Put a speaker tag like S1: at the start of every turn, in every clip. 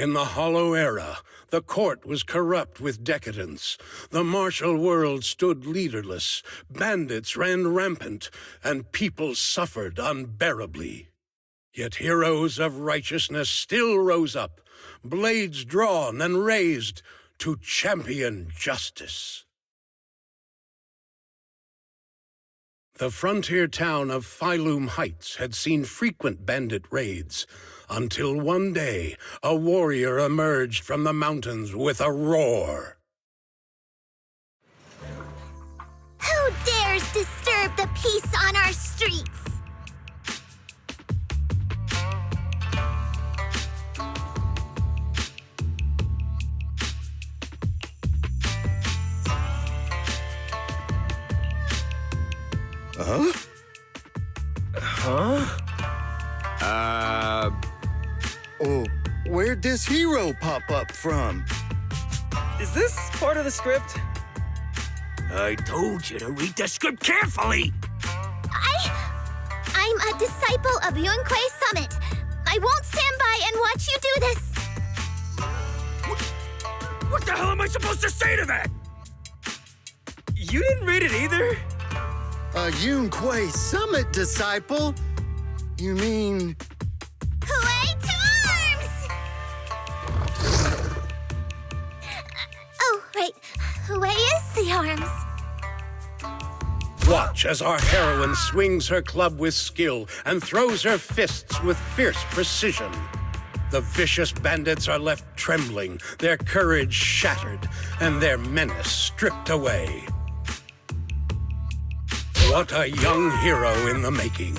S1: In the Hollow Era, the court was corrupt with decadence. The martial world stood leaderless, bandits ran rampant, and people suffered unbearably. Yet heroes of righteousness still rose up, blades drawn and raised to champion justice. The frontier town of Phylum Heights had seen frequent bandit raids, until one day a warrior emerged from the mountains with a roar.
S2: Who dares disturb the peace on our streets?
S3: Huh? Oh, where'd this hero pop up from?
S4: Is this part of the script?
S5: I told you to read the script carefully!
S2: I'm a disciple of Yunquei Summit. I won't stand by and watch you do this.
S5: What the hell am I supposed to say to that?
S4: You didn't read it either?
S3: A Yunquei Summit disciple? You mean...
S2: Hooray to arms! Oh, right. Hooray is the arms.
S1: Watch as our heroine swings her club with skill and throws her fists with fierce precision. The vicious bandits are left trembling, their courage shattered, and their menace stripped away. What a young hero in the making.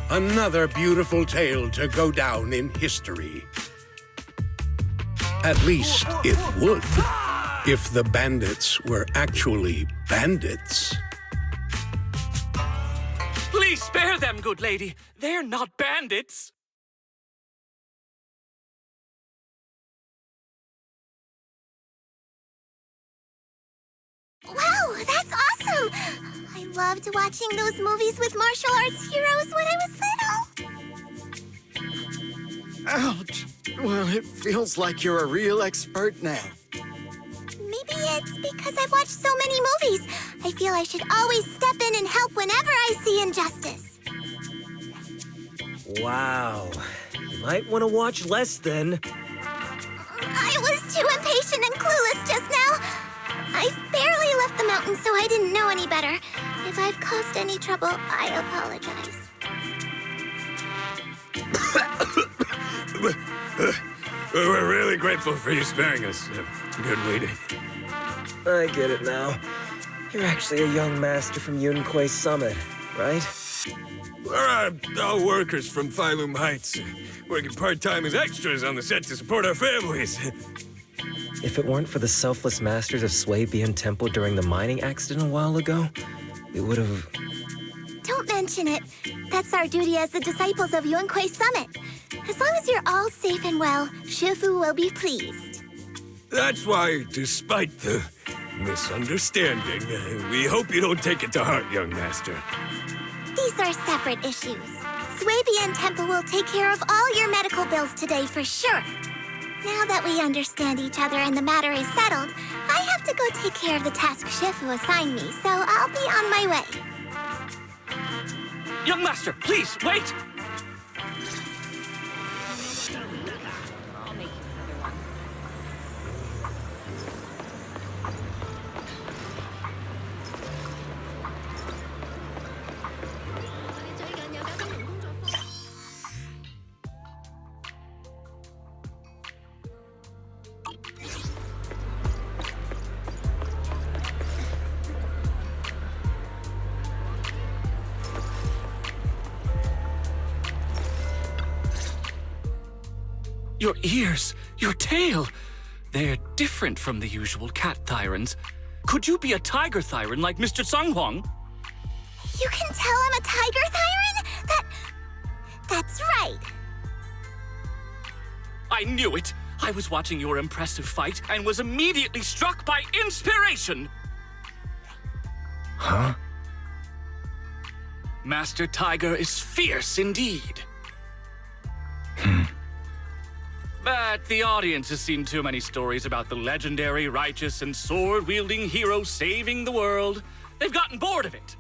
S1: Another beautiful tale to go down in history. At least it would, if the bandits were actually bandits.
S5: Please spare them, good lady. They're not bandits.
S2: Wow, that's awesome! I loved watching those movies with martial arts heroes when I was little.
S3: Ouch! Well, it feels like you're a real expert now.
S2: Maybe it's because I've watched so many movies. I feel I should always step in and help whenever I see injustice.
S4: Wow. You might want to watch less then.
S2: I was too impatient and clueless just now. I barely left the mountain, so I didn't know any better. If I've caused any trouble, I apologize.
S5: We're really grateful for you sparing us, good lady.
S4: I get it now. You're actually a young master from Yunquei Summit, right?
S5: We're all workers from Phylum Heights, working part-time as extras on the set to support our families.
S4: If it weren't for the selfless masters of Swabian Temple during the mining accident a while ago, we would have...
S2: Don't mention it. That's our duty as the disciples of Yunquei Summit. As long as you're all safe and well, Shifu will be pleased.
S5: That's why, despite the misunderstanding, we hope you don't take it to heart, young master.
S2: These are separate issues. Swabian Temple will take care of all your medical bills today for sure. Now that we understand each other and the matter is settled, I have to go take care of the task Shifu assigned me, so I'll be on my way.
S5: Young master, please, wait! Your ears, your tail, they're different from the usual cat thyrans. Could you be a tiger thyran like Mr. Sunghuang?
S2: You can tell I'm a tiger thyran? That's right.
S5: I knew it! I was watching your impressive fight and was immediately struck by inspiration!
S4: Huh?
S5: Master Tiger is fierce indeed. that the audience has seen too many stories about the legendary, righteous, and sword-wielding hero saving the world. They've gotten bored of it.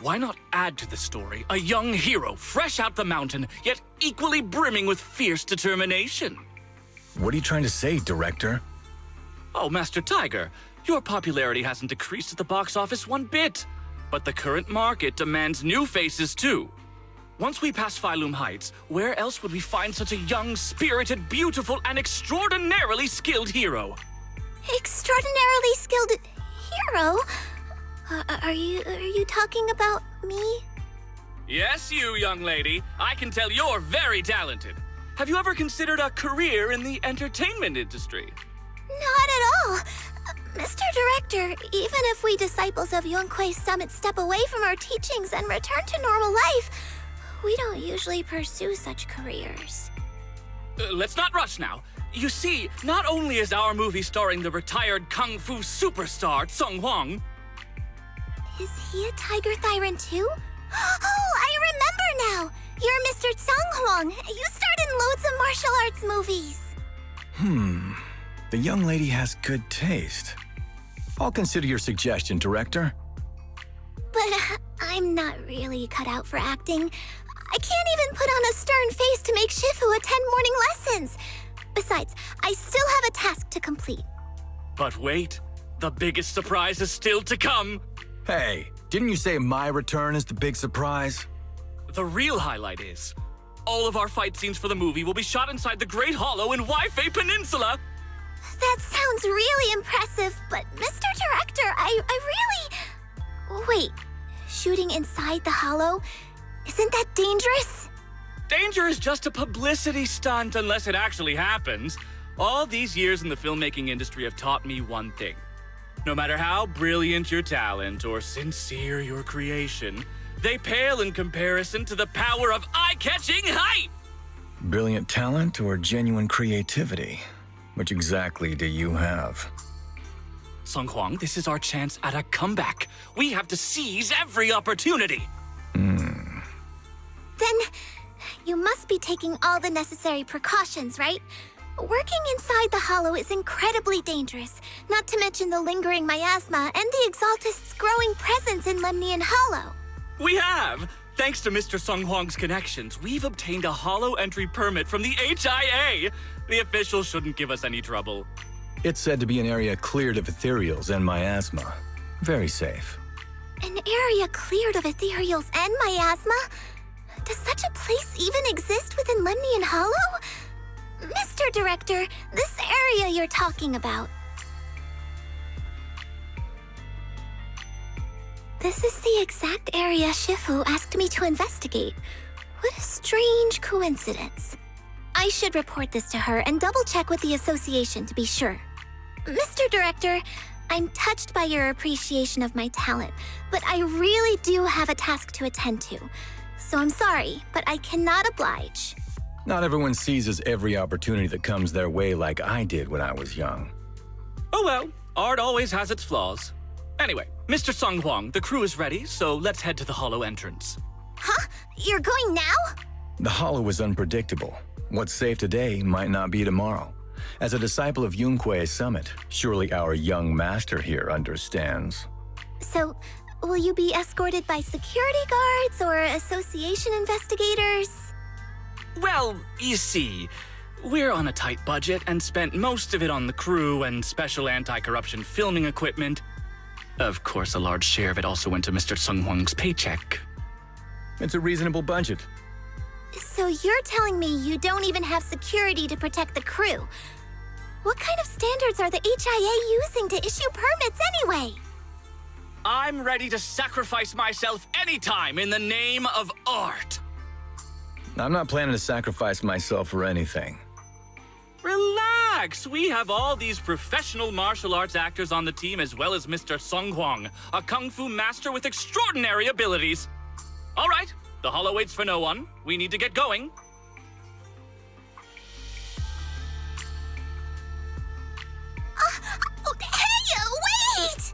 S5: Why not add to the story a young hero fresh out the mountain, yet equally brimming with fierce determination?
S6: What are you trying to say, Director?
S5: Oh, Master Tiger, your popularity hasn't decreased at the box office one bit. But the current market demands new faces too. Once we pass Phylum Heights, where else would we find such a young, spirited, beautiful, and extraordinarily skilled hero?
S2: Extraordinarily skilled hero? Are you talking about me?
S5: Yes, you, young lady. I can tell you're very talented. Have you ever considered a career in the entertainment industry?
S2: Not at all. Mr. Director, even if we disciples of Yunque's Summit step away from our teachings and return to normal life, we don't usually pursue such careers.
S5: Let's not rush now. You see, not only is our movie starring the retired kung fu superstar Sung Hwang.
S2: Is he a Tiger Thyran too? Oh, I remember now! You're Mr. Sung Hwang. You starred in loads of martial arts movies.
S6: The young lady has good taste. I'll consider your suggestion, Director.
S2: But I'm not really cut out for acting. I can't even put on a stern face to make Shifu attend morning lessons. Besides, I still have a task to complete.
S5: But wait, the biggest surprise is still to come.
S6: Hey, didn't you say my return is the big surprise?
S5: The real highlight is, all of our fight scenes for the movie will be shot inside the Great Hollow in Waifei Peninsula.
S2: That sounds really impressive, but Mr. Director, I really... Wait, shooting inside the hollow? Isn't that dangerous?
S5: Danger is just a publicity stunt unless it actually happens. All these years in the filmmaking industry have taught me one thing. No matter how brilliant your talent or sincere your creation, they pale in comparison to the power of eye-catching hype!
S6: Brilliant talent or genuine creativity? Which exactly do you have?
S5: Sung Hwang, this is our chance at a comeback. We have to seize every opportunity.
S2: Then you must be taking all the necessary precautions, right? Working inside the hollow is incredibly dangerous, not to mention the lingering miasma and the Exaltist's growing presence in Lemnian Hollow.
S5: We have! Thanks to Mr. Sung Hwang's connections, we've obtained a hollow entry permit from the HIA. The officials shouldn't give us any trouble.
S6: It's said to be an area cleared of ethereals and miasma. Very safe.
S2: An area cleared of ethereals and miasma? Does such a place even exist within Lemnian Hollow? Mr. Director, this area you're talking about. This is the exact area Shifu asked me to investigate. What a strange coincidence. I should report this to her and double-check with the association to be sure. Mr. Director, I'm touched by your appreciation of my talent, but I really do have a task to attend to. So I'm sorry, but I cannot oblige.
S6: Not everyone seizes every opportunity that comes their way like I did when I was young.
S5: Oh well, art always has its flaws. Anyway, Mr. Sung Hwang, the crew is ready, so let's head to the hollow entrance.
S2: Huh? You're going now?
S6: The hollow is unpredictable. What's safe today might not be tomorrow. As a disciple of Yunque's Summit, surely our young master here understands.
S2: So, will you be escorted by security guards or association investigators?
S5: Well, you see, we're on a tight budget and spent most of it on the crew and special anti-corruption filming equipment. Of course, a large share of it also went to Mr. Sung Hwang's paycheck.
S6: It's a reasonable budget.
S2: So you're telling me you don't even have security to protect the crew? What kind of standards are the HIA using to issue permits anyway?
S5: I'm ready to sacrifice myself anytime in the name of art.
S6: I'm not planning to sacrifice myself for anything.
S5: Relax! We have all these professional martial arts actors on the team as well as Mr. Sung Hwang, a kung fu master with extraordinary abilities. All right, the hollow waits for no one. We need to get going.
S2: Hey, wait!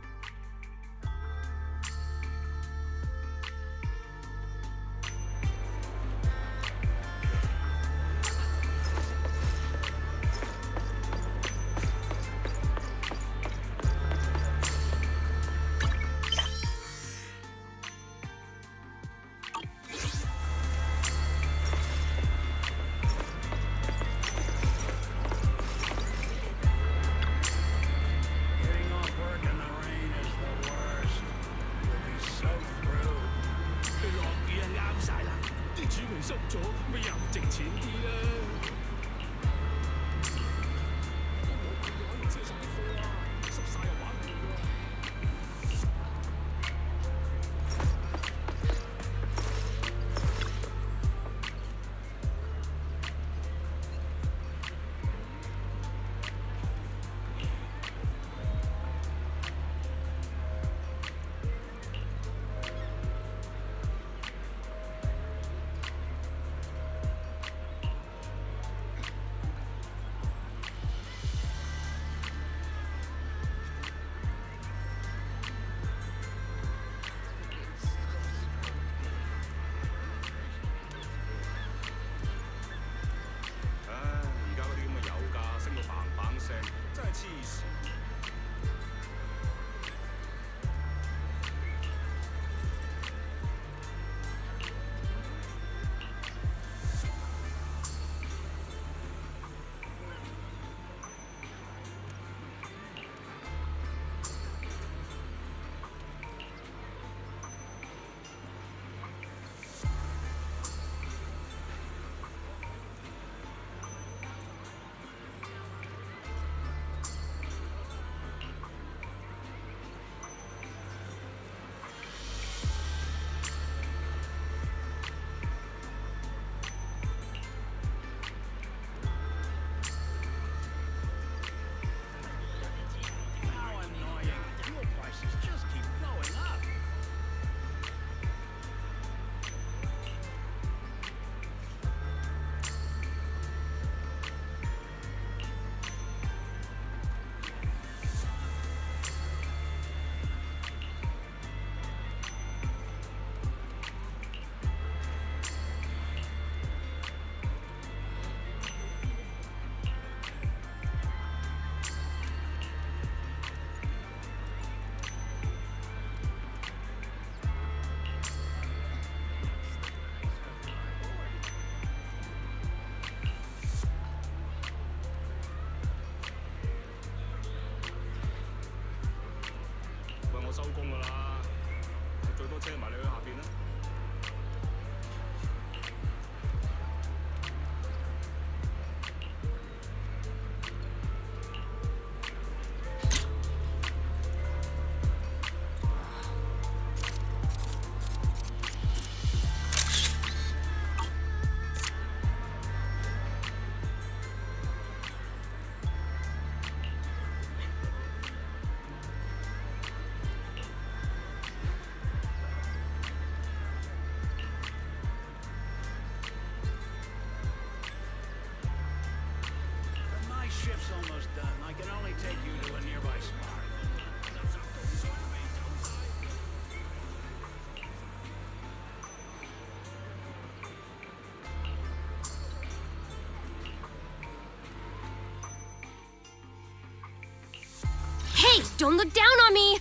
S7: Hey, don't look down on me!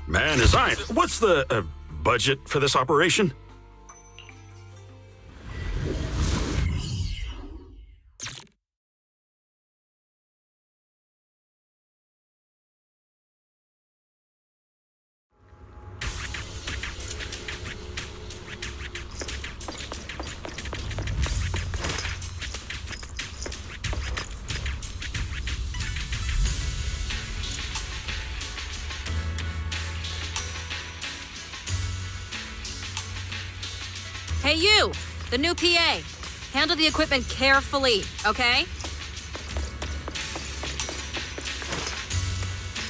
S8: Man, what's the budget for this operation?
S7: Hey you, the new PA. Handle the equipment carefully, okay?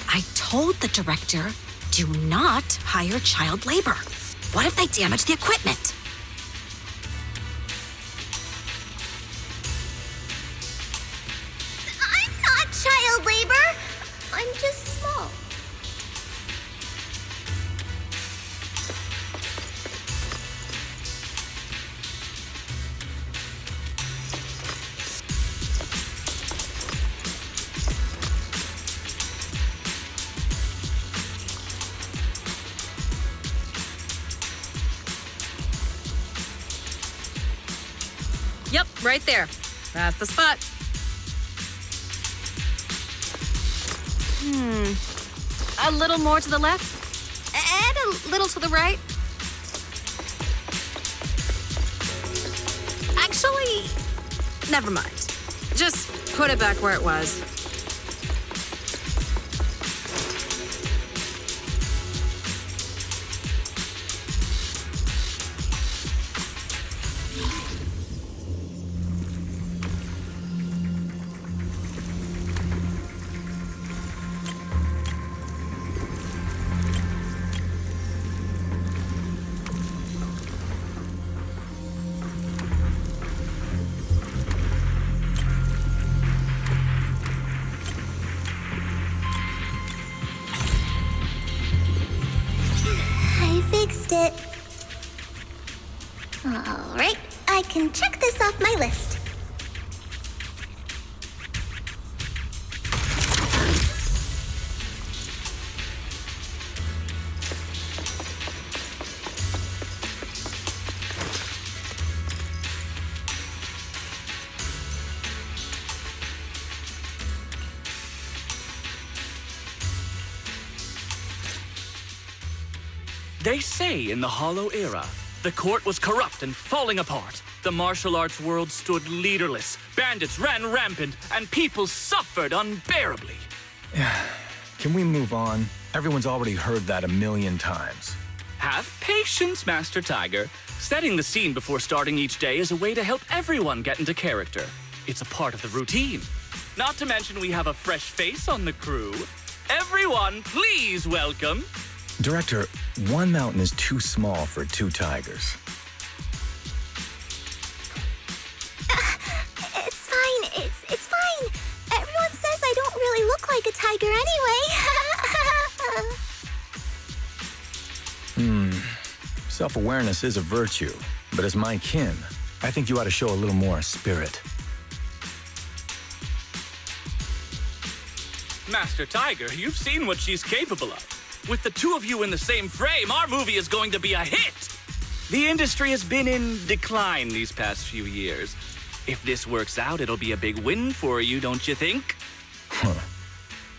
S7: I told the director, do not hire child labor. What if they damage the equipment?
S2: I'm not child labor. I'm just small.
S7: Yep, right there. That's the spot. A little more to the left? And a little to the right. Actually, never mind. Just put it back where it was.
S2: Fixed it. All right, I can check this off my list.
S5: They say in the Hollow Era, the court was corrupt and falling apart. The martial arts world stood leaderless. Bandits ran rampant, and people suffered unbearably.
S6: Can we move on? Everyone's already heard that a million times.
S5: Have patience, Master Tiger. Setting the scene before starting each day is a way to help everyone get into character. It's a part of the routine. Not to mention we have a fresh face on the crew. Everyone, please welcome...
S6: Director, one mountain is too small for two tigers.
S2: It's fine. It's fine. Everyone says I don't really look like a tiger anyway.
S6: Self-awareness is a virtue, but as my kin, I think you ought to show a little more spirit.
S5: Master Tiger, you've seen what she's capable of. With the two of you in the same frame, our movie is going to be a hit! The industry has been in decline these past few years. If this works out, it'll be a big win for you, don't you think?
S6: Huh.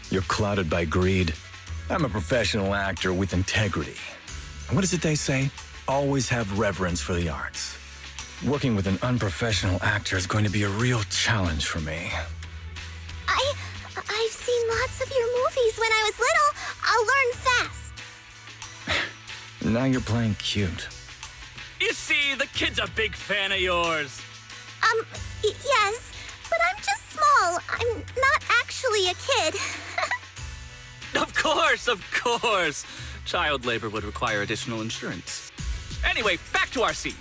S6: You're clouded by greed. I'm a professional actor with integrity. What is it they say? Always have reverence for the arts. Working with an unprofessional actor is going to be a real challenge for me.
S2: I've seen lots of your movies when I was little. I'll learn fast.
S6: Now you're playing cute.
S5: You see, the kid's a big fan of yours.
S2: Yes, but I'm just small. I'm not actually a kid.
S5: Of course. Child labor would require additional insurance. Anyway, back to our scene.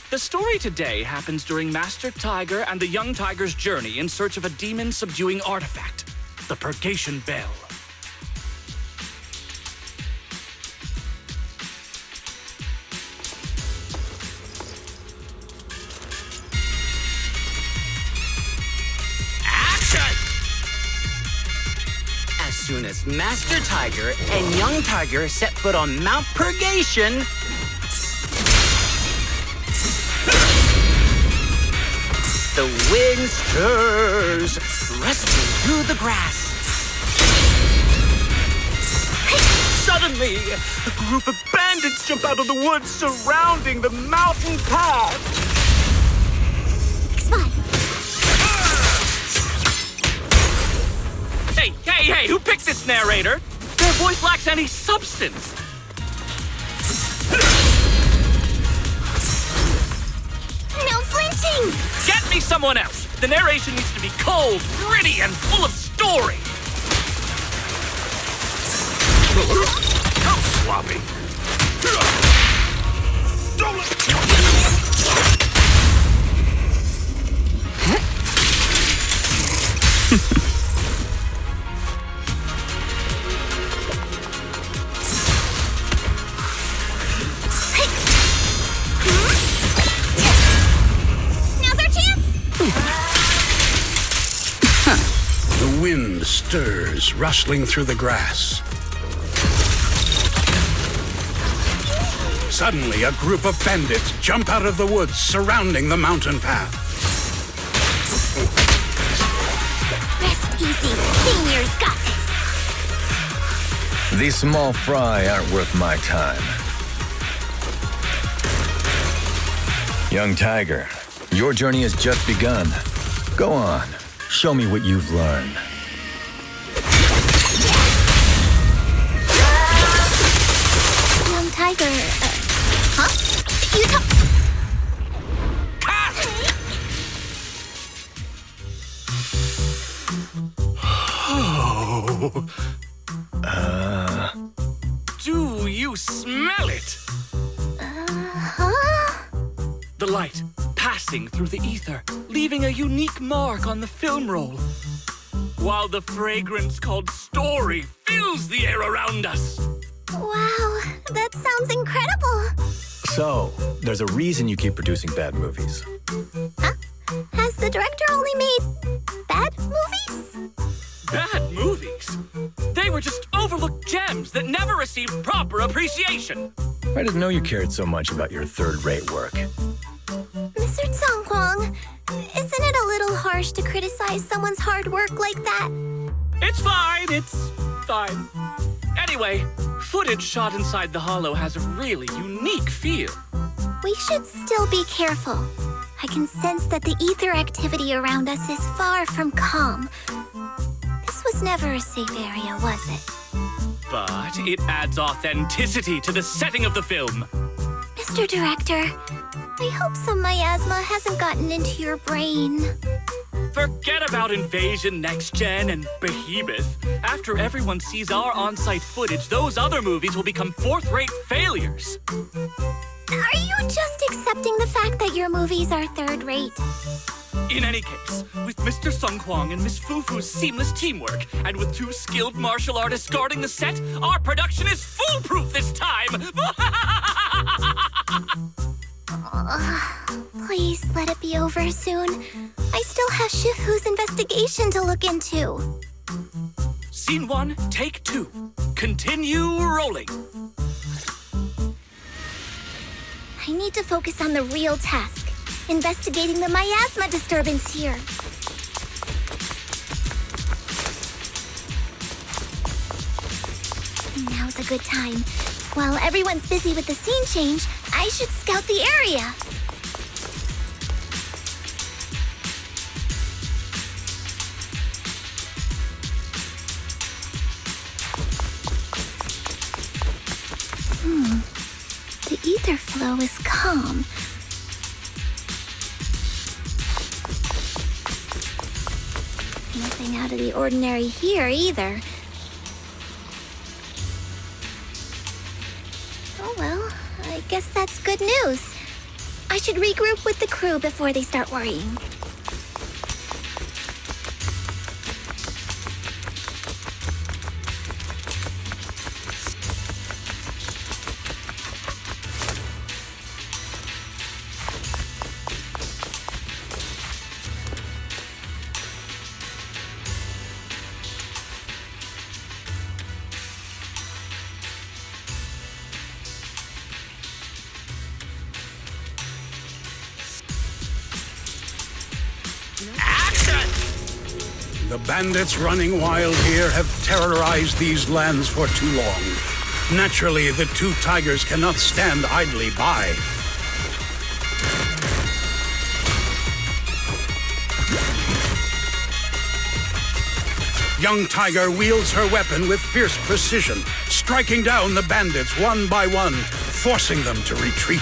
S5: The story today happens during Master Tiger and the young tiger's journey in search of a demon-subduing artifact, the Purgation Bell.
S9: As soon as Master Tiger and Young Tiger set foot on Mount Purgation, the wind stirs, rusting through the grass.
S5: Suddenly, a group of bandits jump out of the woods surrounding the mountain path.
S2: It's fine.
S5: Hey, who picked this narrator? Their voice lacks any substance.
S2: No flinching!
S5: Get me someone else. The narration needs to be cold, gritty, and full of story.
S8: How sloppy.
S2: Now's our chance!
S1: The wind stirs, rustling through the grass. Suddenly, a group of bandits jump out of the woods surrounding the mountain path.
S2: Rest easy. Senior's got this.
S6: These small fry aren't worth my time. Young Tiger, your journey has just begun. Go on, show me what you've learned.
S2: Young Tiger, huh? You
S5: Do you smell it?
S2: huh?
S5: The light passing through the ether, leaving a unique mark on the film roll. While the fragrance called story fills the air around us.
S2: Wow, that sounds incredible.
S6: So, there's a reason you keep producing bad movies.
S2: Huh? Has the director only made bad movies?
S5: Bad movies? They were just overlooked gems that never received proper appreciation.
S6: I didn't know you cared so much about your third-rate work.
S2: Mr. Song Kwong, isn't it a little harsh to criticize someone's hard work like that?
S5: It's fine. Anyway, footage shot inside the hollow has a really unique feel.
S2: We should still be careful. I can sense that the ether activity around us is far from calm. This was never a safe area, was it?
S5: But it adds authenticity to the setting of the film.
S2: Mr. Director, I hope some miasma hasn't gotten into your brain.
S5: Forget about Invasion, Next Gen, and Behemoth. After everyone sees our on-site footage, those other movies will become fourth-rate failures.
S2: Are you just accepting the fact that your movies are third-rate?
S5: In any case, with Mr. Sung Kwong and Miss Fufu's seamless teamwork, and with 2 skilled martial artists guarding the set, our production is foolproof this time!
S2: Please let it be over soon. I still have Shifu's investigation to look into.
S5: Scene 1, take 2. Continue rolling.
S2: I need to focus on the real task, investigating the miasma disturbance here. Now's a good time. While everyone's busy with the scene change, I should scout the area. The ether flow is calm. Nothing out of the ordinary here either. Oh well, I guess that's good news. I should regroup with the crew before they start worrying.
S1: The bandits running wild here have terrorized these lands for too long. Naturally, the 2 tigers cannot stand idly by. Young Tiger wields her weapon with fierce precision, striking down the bandits one by one, forcing them to retreat.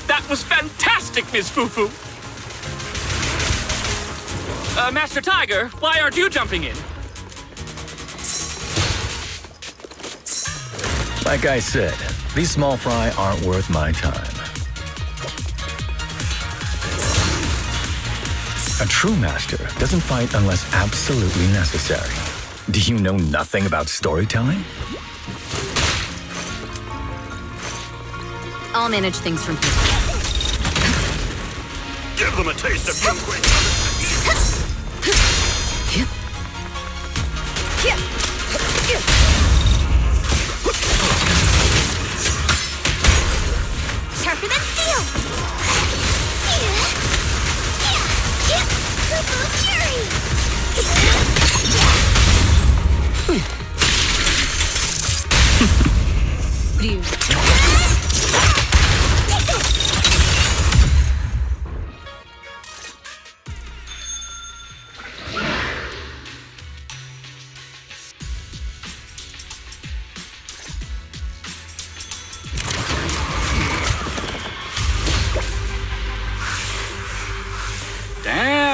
S5: That was fantastic, Miss Fufu! Master Tiger, why aren't you jumping in?
S6: Like I said, these small fry aren't worth my time. A true master doesn't fight unless absolutely necessary. Do you know nothing about storytelling?
S7: I'll manage things from here.
S8: Give them a taste of young great.
S2: Sharper than steel!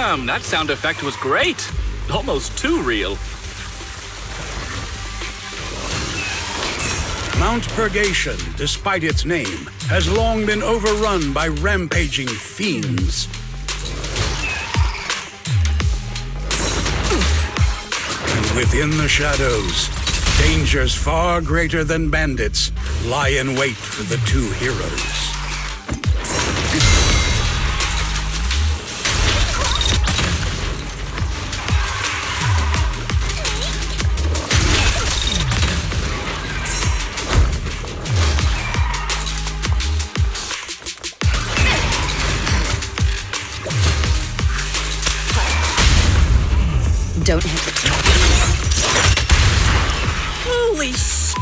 S5: Damn, that sound effect was great. Almost too real.
S1: Mount Purgation, despite its name, has long been overrun by rampaging fiends. And within the shadows, dangers far greater than bandits lie in wait for the two heroes.
S7: Don't hesitate. Holy sh!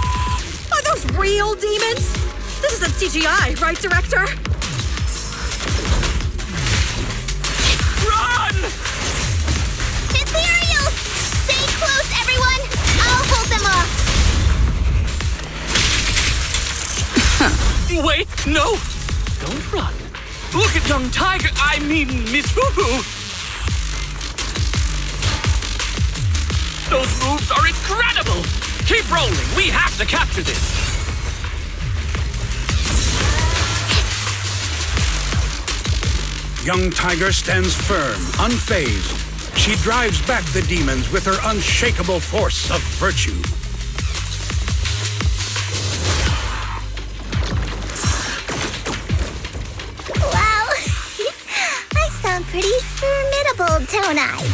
S7: Are those real demons? This isn't CGI, right, director?
S5: Run!
S2: Ethereals! Stay close, everyone! I'll hold them off.
S5: Wait, no! Don't run. Look at young Tiger, I mean Miss Foo-Foo. Those moves are incredible! Keep rolling, we have to capture this!
S1: Young Tiger stands firm, unfazed. She drives back the demons with her unshakable force of virtue.
S2: Wow. I sound pretty formidable, don't I?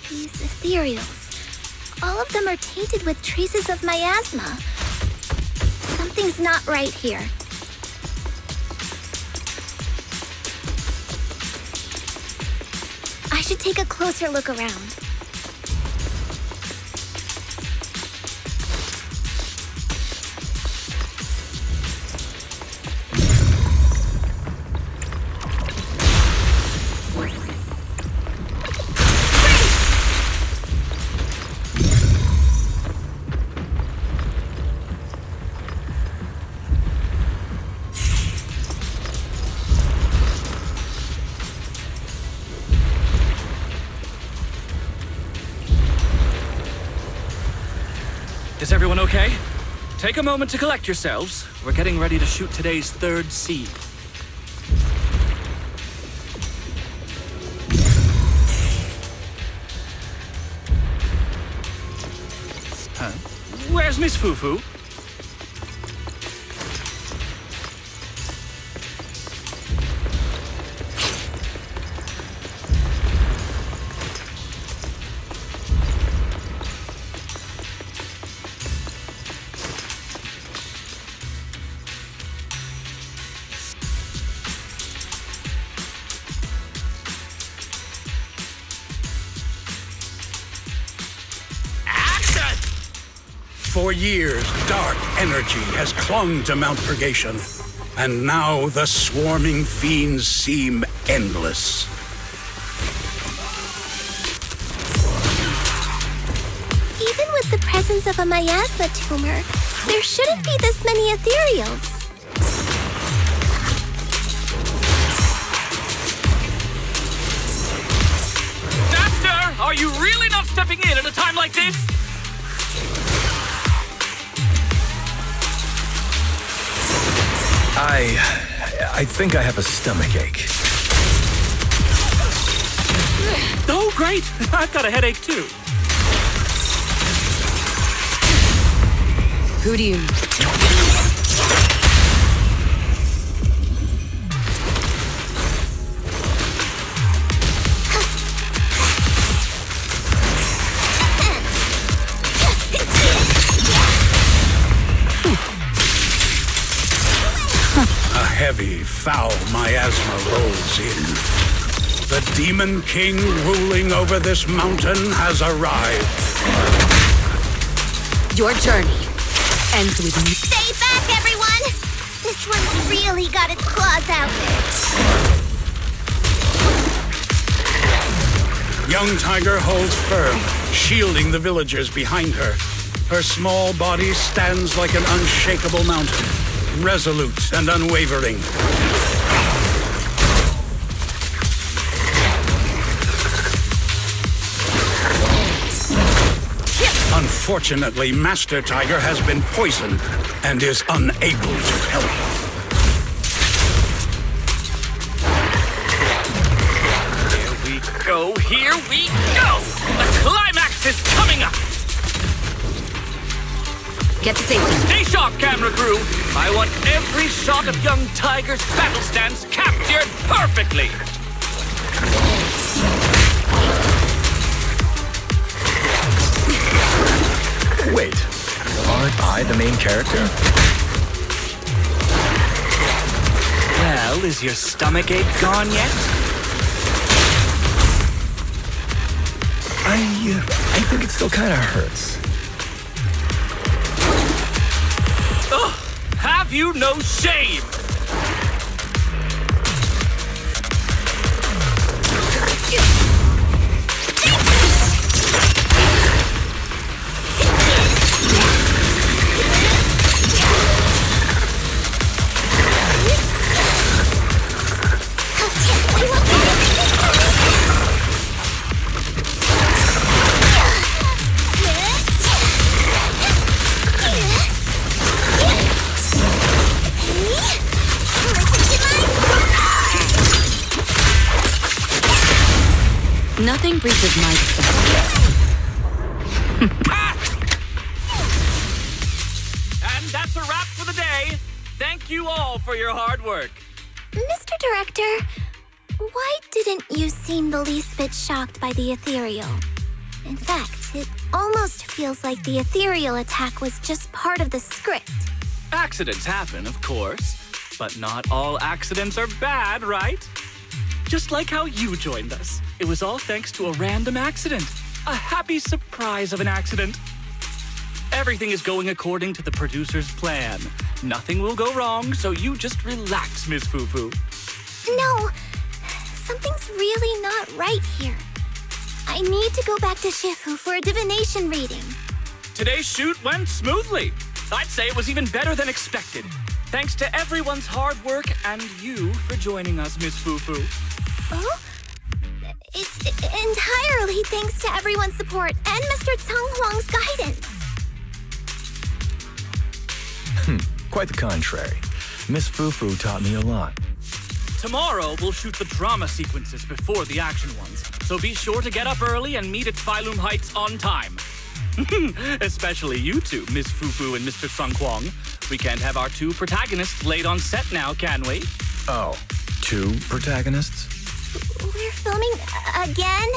S2: These ethereals. All of them are tainted with traces of miasma. Something's not right here. I should take a closer look around.
S5: Is everyone okay? Take a moment to collect yourselves. We're getting ready to shoot today's third seed. Huh? Where's Miss Foo-Foo?
S1: For years, dark energy has clung to Mount Purgation, and now the swarming fiends seem endless.
S2: Even with the presence of a miasma tumor, there shouldn't be this many ethereals.
S5: Master, are you really not stepping in at a time like this?
S6: I think I have a stomachache.
S5: Oh, great! I've got a headache too.
S7: Who do you...
S1: A heavy, foul miasma rolls in. The Demon King ruling over this mountain has arrived.
S7: Your journey ends with me.
S2: Stay back, everyone! This one's really got its claws out.
S1: Young Tiger holds firm, shielding the villagers behind her. Her small body stands like an unshakable mountain, resolute and unwavering. Unfortunately, Master Tiger has been poisoned and is unable to help.
S5: Here we go! The climax is coming up!
S7: Get to safety.
S5: Stay sharp, camera crew! I want every shot of young Tiger's battle stance captured perfectly!
S6: Wait, aren't I the main character?
S5: Well, is your stomachache gone yet?
S6: I think it still kind of hurts.
S5: Ugh! Have you no shame?
S7: Nothing breaches my
S5: And that's a wrap for the day. Thank you all for your hard work.
S2: Mr. Director, why didn't you seem the least bit shocked by the ethereal? In fact, it almost feels like the ethereal attack was just part of the script.
S5: Accidents happen, of course, but not all accidents are bad, right? Just like how you joined us. It was all thanks to a random accident. A happy surprise of an accident. Everything is going according to the producer's plan. Nothing will go wrong, so you just relax, Miss Fufu.
S2: No, something's really not right here. I need to go back to Shifu for a divination reading.
S5: Today's shoot went smoothly. I'd say it was even better than expected. Thanks to everyone's hard work and you for joining us, Miss Fufu.
S2: Oh? It's entirely thanks to everyone's support and Mr. Tsang Huang's guidance.
S6: Quite the contrary. Miss Fufu taught me a lot.
S5: Tomorrow, we'll shoot the drama sequences before the action ones, so be sure to get up early and meet at Phylum Heights on time. Especially you two, Miss Fufu and Mr. Tsang Huang. We can't have our two protagonists late on set now, can we?
S6: Oh, two protagonists?
S2: We're filming again?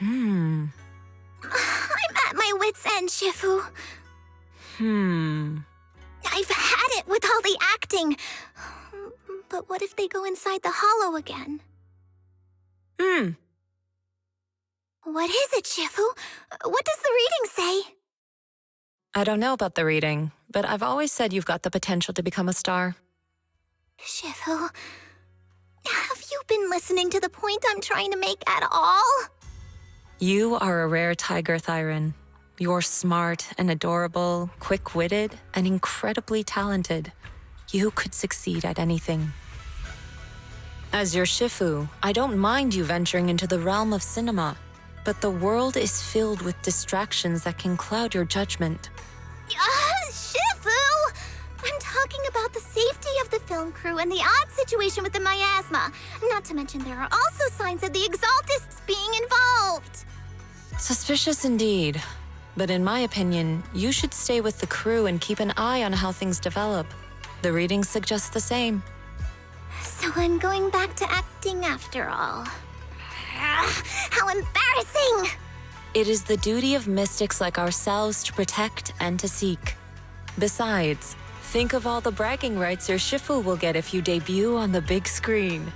S2: I'm at my wit's end, Shifu. I've had it with all the acting. But what if they go inside the hollow again? What is it, Shifu? What does the reading say?
S10: I don't know about the reading, but I've always said you've got the potential to become a star.
S2: Shifu, have you been listening to the point I'm trying to make at all?
S10: You are a rare tiger, Thyron. You're smart and adorable, quick-witted, and incredibly talented. You could succeed at anything. As your Shifu, I don't mind you venturing into the realm of cinema, but the world is filled with distractions that can cloud your judgment.
S2: Shifu! I'm talking about the safety of the film crew and the odd situation with the miasma. Not to mention there are also signs of the Exaltists being involved.
S10: Suspicious indeed. But in my opinion, you should stay with the crew and keep an eye on how things develop. The readings suggest the same.
S2: So I'm going back to acting after all. How embarrassing!
S10: It is the duty of mystics like ourselves to protect and to seek. Besides, think of all the bragging rights your Shifu will get if you debut on the big screen.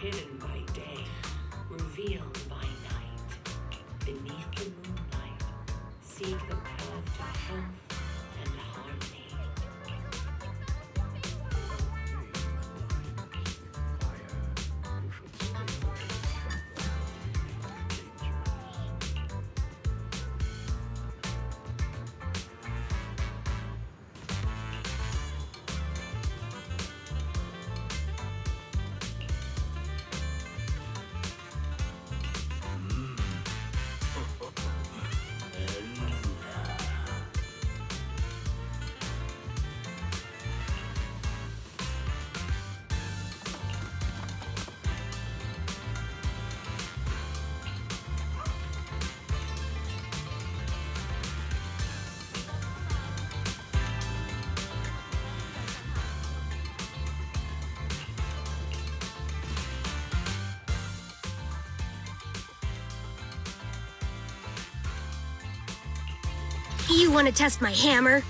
S11: hidden by day, revealed by night. Beneath the moonlight, seek the path to health and harmony.
S12: You want to test my hammer?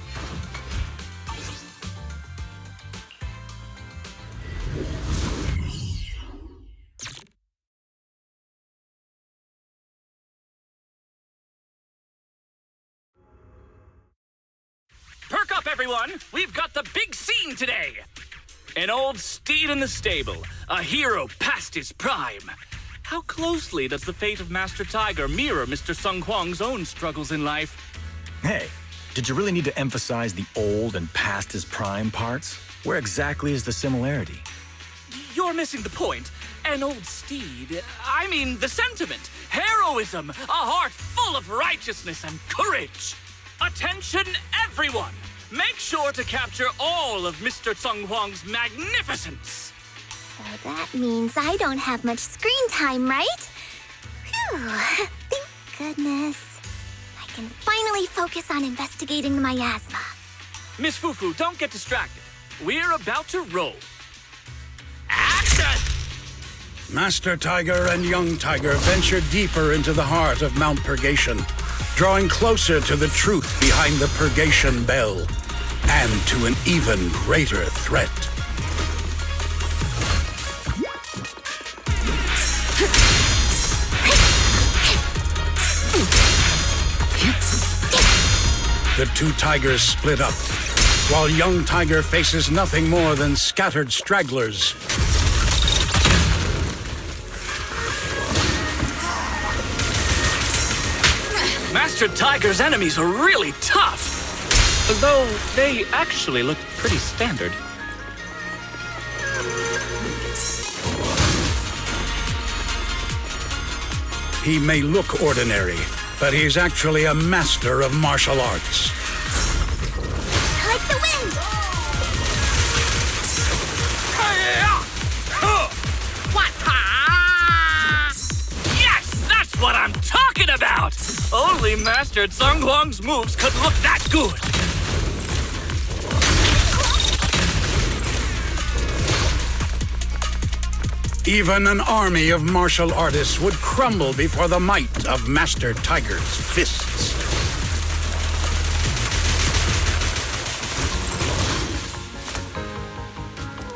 S5: Perk up, everyone! We've got the big scene today! An old steed in the stable, a hero past his prime. How closely does the fate of Master Tiger mirror Mr. Sung Hwang's own struggles in life?
S6: Hey, did you really need to emphasize the old and past his prime parts? Where exactly is the similarity?
S5: You're missing the point. An old steed, I mean the sentiment, heroism, a heart full of righteousness and courage. Attention, everyone! Make sure to capture all of Mr. Sung Hwang's magnificence.
S2: So that means I don't have much screen time, right? Phew, thank goodness. I can finally focus on investigating the miasma.
S5: Miss Fufu, don't get distracted. We're about to roll.
S1: Master Tiger and Young Tiger venture deeper into the heart of Mount Purgation, drawing closer to the truth behind the Purgation Bell, and to an even greater threat. The two tigers split up, while Young Tiger faces nothing more than scattered stragglers.
S5: Master Tiger's enemies are really tough, though they actually look pretty standard.
S1: He may look ordinary, but he's actually a master of martial arts.
S2: Like the wind!
S5: Yes, that's what I'm talking about! Only Master Tsung Huang's moves could look that good.
S1: Even an army of martial artists would crumble before the might of Master Tiger's fists.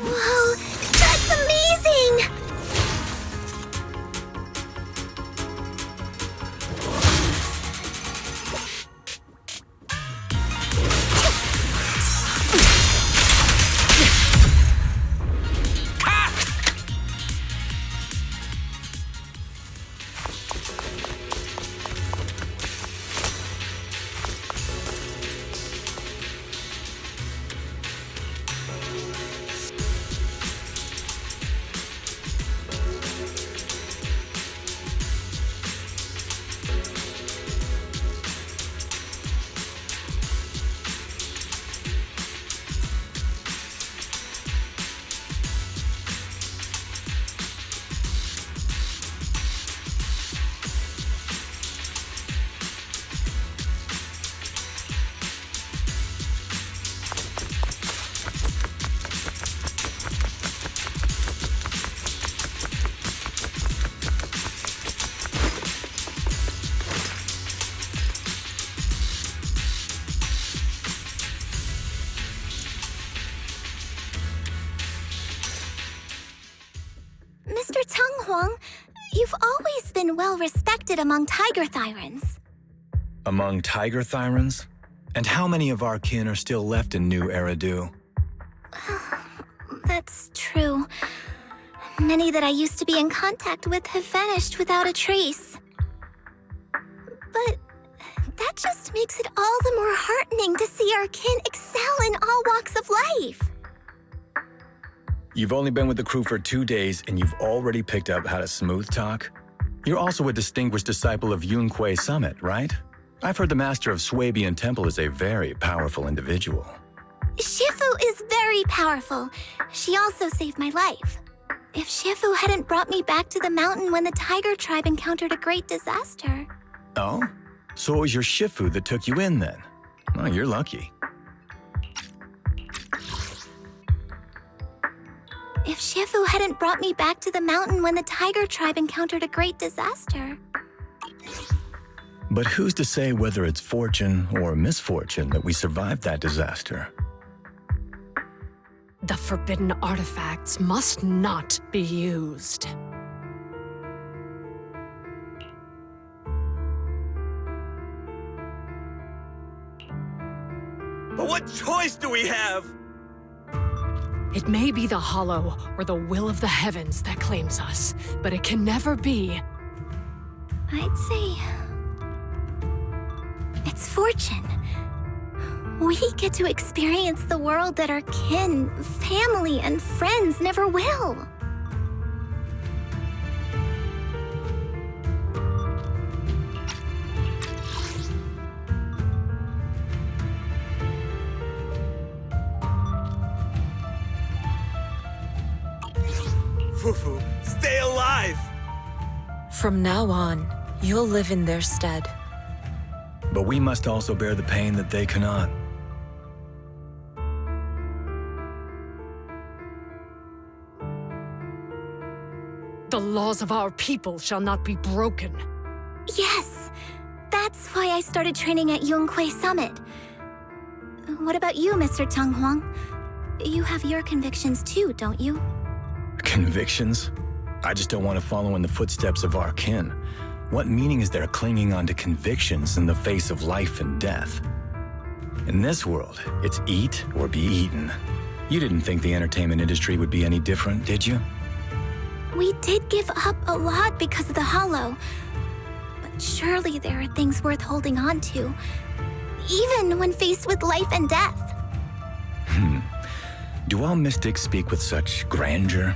S2: Whoa, that's amazing! Mr. Tsung Huang, you've always been well respected among Tiger Thyrans.
S6: Among Tiger Thyrans? And how many of our kin are still left in New Eridu?
S2: That's true. Many that I used to be in contact with have vanished without a trace. But that just makes it all the more heartening to see our kin excel in all walks of life.
S6: You've only been with the crew for 2 days and you've already picked up how to smooth talk? You're also a distinguished disciple of Yun Kuei Summit, right? I've heard the master of Swabian Temple is a very powerful individual.
S2: Shifu is very powerful. She also saved my life. If Shifu hadn't brought me back to the mountain when the Tiger tribe encountered a great disaster...
S6: Oh? So it was your Shifu that took you in then? Oh, you're lucky.
S2: If Shifu hadn't brought me back to the mountain when the Tiger tribe encountered a great disaster...
S6: But who's to say whether it's fortune or misfortune that we survived that disaster?
S13: The forbidden artifacts must not be used.
S14: But what choice do we have?
S13: It may be the Hollow or the will of the heavens that claims us, but it can never be.
S2: I'd say... it's fortune. We get to experience the world that our kin, family, and friends never will.
S14: Fufu, stay alive!
S10: From now on, you'll live in their stead.
S6: But we must also bear the pain that they cannot.
S13: The laws of our people shall not be broken.
S2: Yes, that's why I started training at Yunquei Summit. What about you, Mr. Teng Huang? You have your convictions too, don't you?
S6: Convictions? I just don't want to follow in the footsteps of our kin. What meaning is there clinging on to convictions in the face of life and death? In this world, it's eat or be eaten. You didn't think the entertainment industry would be any different, did you?
S2: We did give up a lot because of the Hollow. But surely there are things worth holding on to, even when faced with life and death.
S6: Do all mystics speak with such grandeur?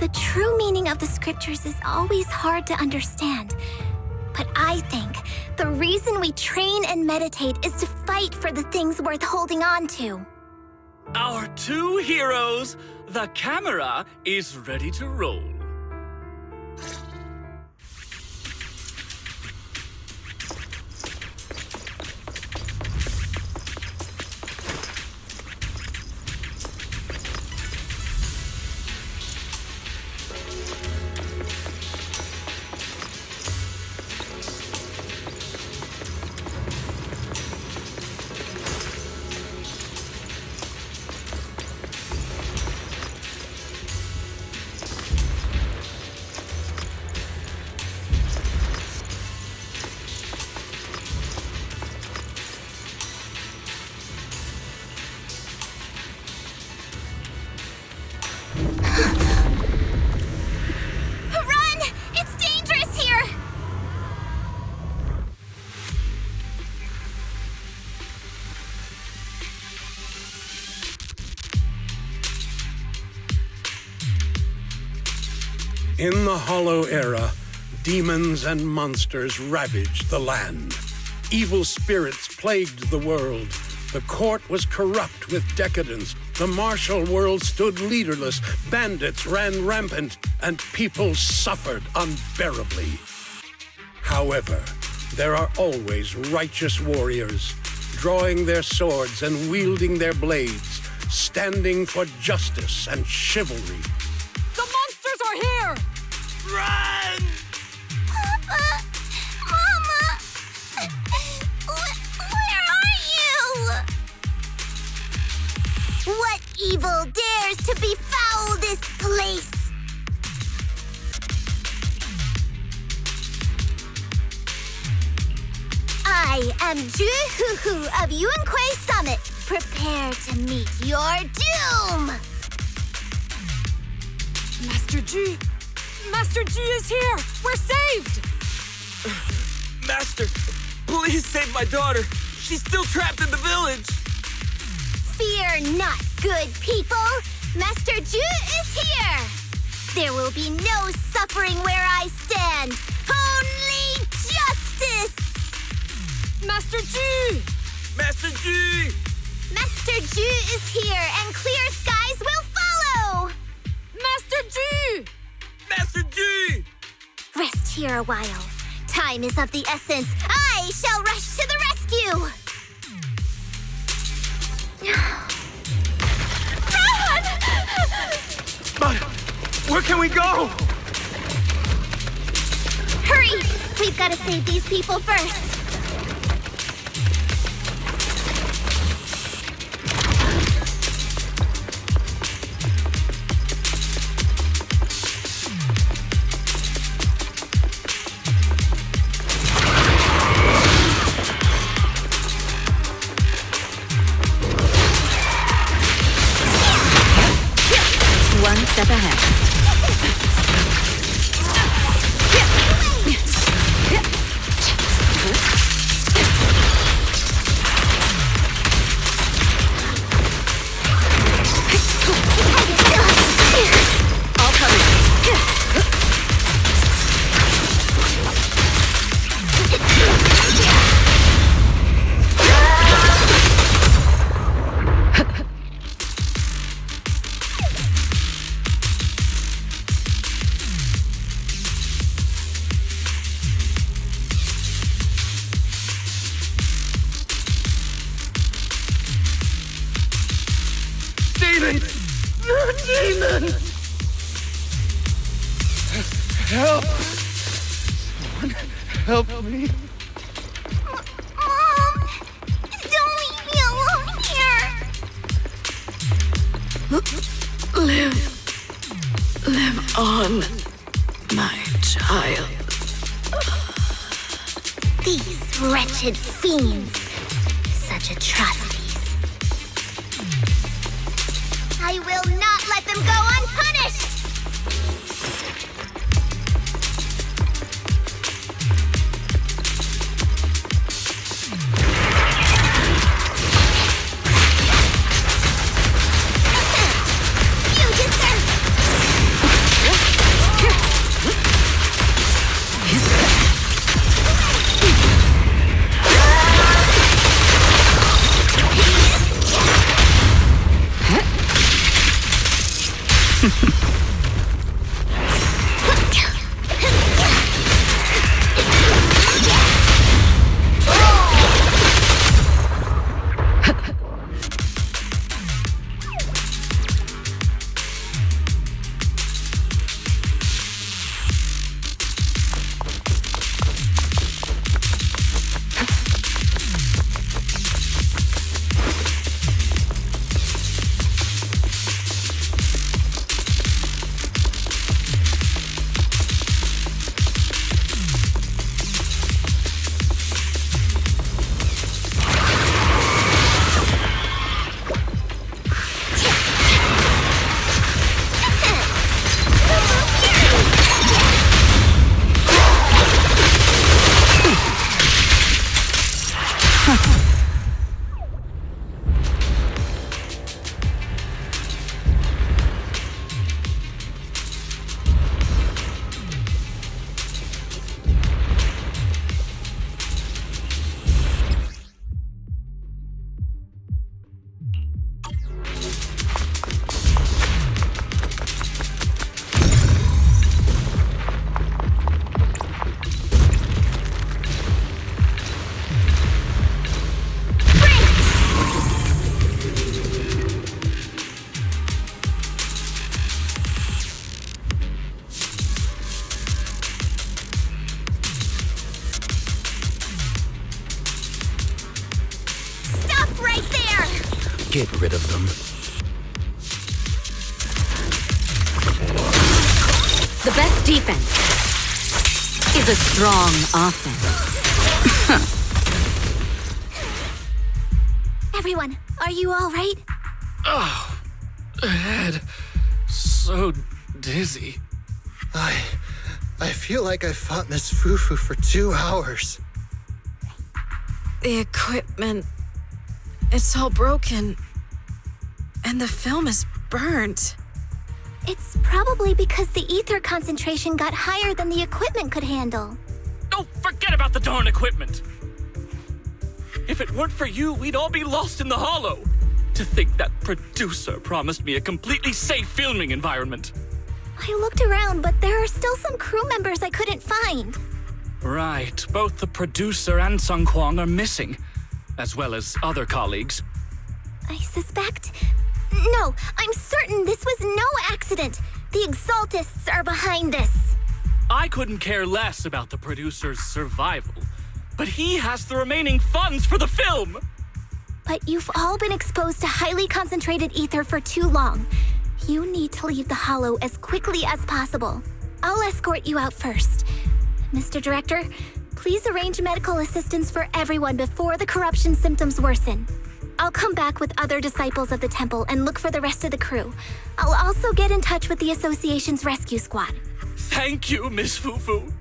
S2: The true meaning of the scriptures is always hard to understand. But I think the reason we train and meditate is to fight for the things worth holding on to.
S5: Our two heroes, the camera is ready to roll.
S2: Run! It's dangerous here!
S1: In the Hollow Era, demons and monsters ravaged the land. Evil spirits plagued the world. The court was corrupt with decadence. The martial world stood leaderless. Bandits ran rampant, and people suffered unbearably. However, there are always righteous warriors, drawing their swords and wielding their blades, standing for justice and chivalry.
S13: The monsters are here!
S14: Run!
S2: Papa! Mama! Where are you? What evil dares to befoul this place? I am Ju-Hu-Hu of Yunquei Summit. Prepare to meet your doom!
S13: Master G! Master G is here! We're saved!
S14: Master, please save my daughter. She's still trapped in the village.
S2: Fear not, good people. Master Ju is here. There will be no suffering where I stand. Only justice!
S13: Master G!
S14: Master G!
S2: Master Ju is here, and clear skies will follow!
S13: Master G!
S14: Master G!
S2: Rest here a while. Time is of the essence. I shall rush to the rescue! Run!
S14: But where can we go?
S2: Hurry! We've got to save these people first.
S7: One step ahead. I'll cover
S14: Demons! Demons!
S3: help me.
S2: Mom! Don't leave me alone here!
S15: Live on, my child.
S2: These wretched fiends. Such atrocities. I will not let them go unpunished! You deserve
S4: Get rid of them.
S7: The best defense is a strong offense.
S2: Everyone, are you all right?
S5: Oh, head. So dizzy.
S3: I feel like I fought Miss Fufu for 2 hours.
S15: The equipment, it's all broken. And the film is burnt.
S2: It's probably because the ether concentration got higher than the equipment could handle.
S5: Oh, forget about the darn equipment! If it weren't for you, we'd all be lost in the hollow. To think that producer promised me a completely safe filming environment.
S2: I looked around, but there are still some crew members I couldn't find.
S5: Right, both the producer and Sung Kwang are missing, as well as other colleagues.
S2: I suspect... No, I'm certain this was no accident. The Exaltists are behind this.
S5: I couldn't care less about the producer's survival, but he has the remaining funds for the film!
S2: But you've all been exposed to highly concentrated ether for too long. You need to leave the hollow as quickly as possible. I'll escort you out first. Mr. Director, please arrange medical assistance for everyone before the corruption symptoms worsen. I'll come back with other disciples of the temple and look for the rest of the crew. I'll also get in touch with the association's rescue squad.
S5: Thank you, Miss Fufu.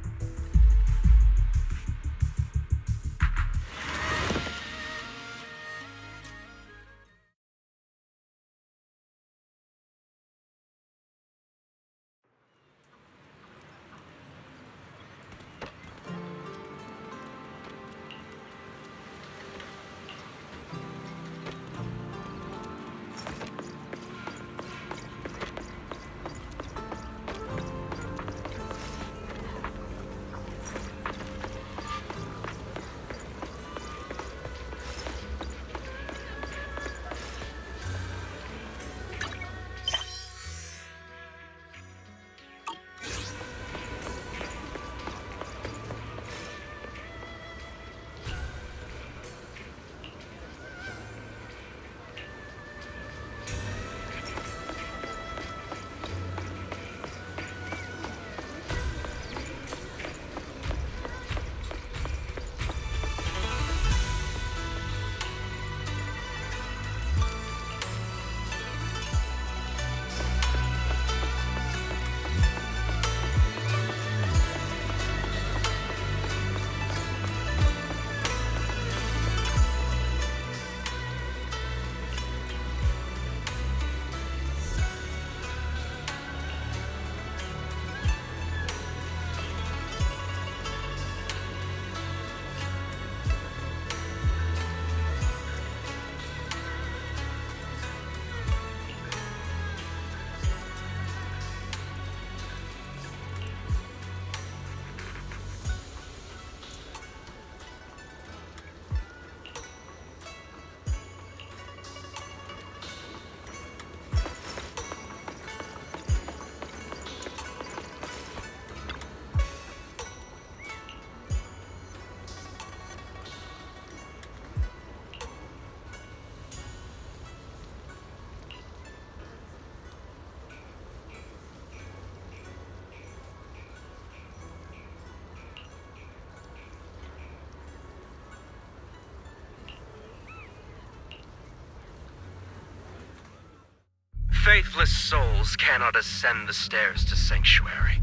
S16: faithless souls cannot ascend the stairs to sanctuary,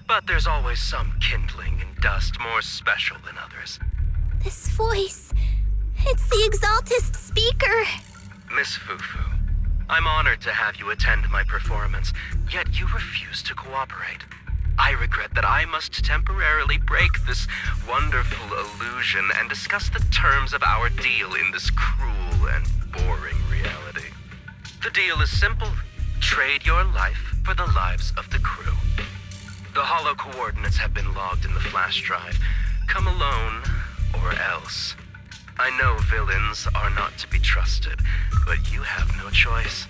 S16: but there's always some kindling in dust more special than others.
S2: This voice, it's the Exaltist speaker.
S16: Miss Fufu, I'm honored to have you attend my performance, yet you refuse to cooperate. I regret that I must temporarily break this wonderful illusion and discuss the terms of our deal in this cruel and boring reality. The deal is simple. Trade your life for the lives of the crew. The hollow coordinates have been logged in the flash drive. Come alone, or else. I know villains are not to be trusted, but you have no choice.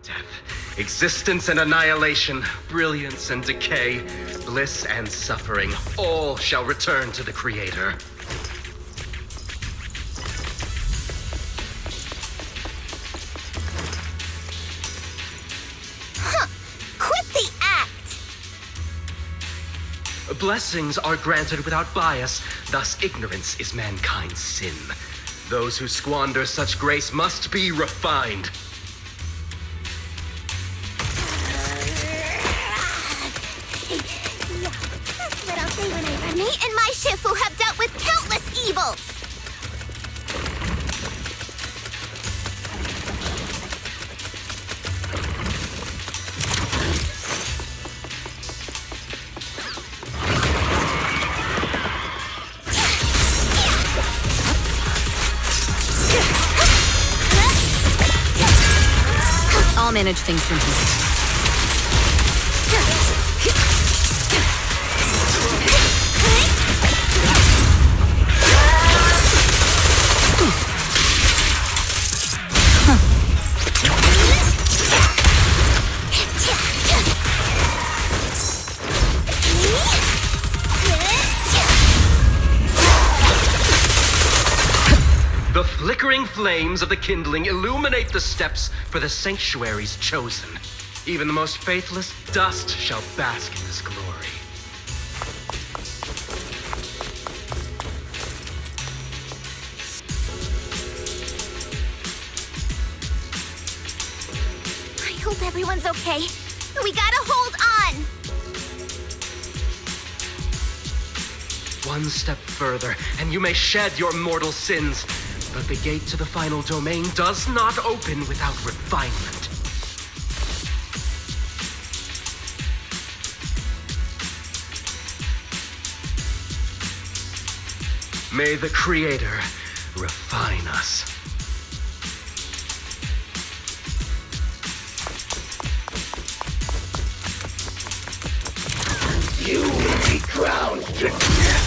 S16: Death, existence and annihilation, brilliance and decay, bliss and suffering, all shall return to the Creator.
S2: Huh! Quit the act!
S16: Blessings are granted without bias, thus ignorance is mankind's sin. Those who squander such grace must be refined.
S2: What I'll say when I run. Me and my Shifu have dealt with countless evils!
S7: I'll manage things from here.
S16: The flickering flames of the kindling illuminate the steps for the sanctuaries chosen. Even the most faithless dust shall bask in this glory.
S2: I hope everyone's okay. We gotta hold on!
S16: One step further, and you may shed your mortal sins. But the gate to the final domain does not open without refinement. May the Creator refine us.
S1: You will be crowned to death.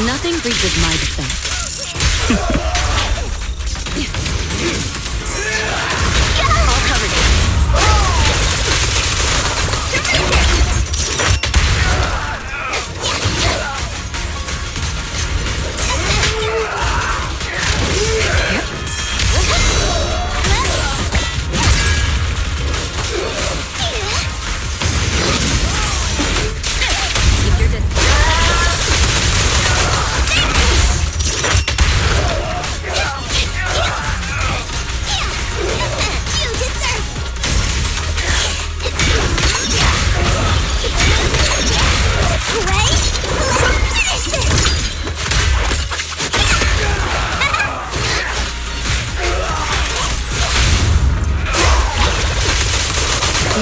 S7: Nothing breaches my defense. I'll cover you. Keep your distance.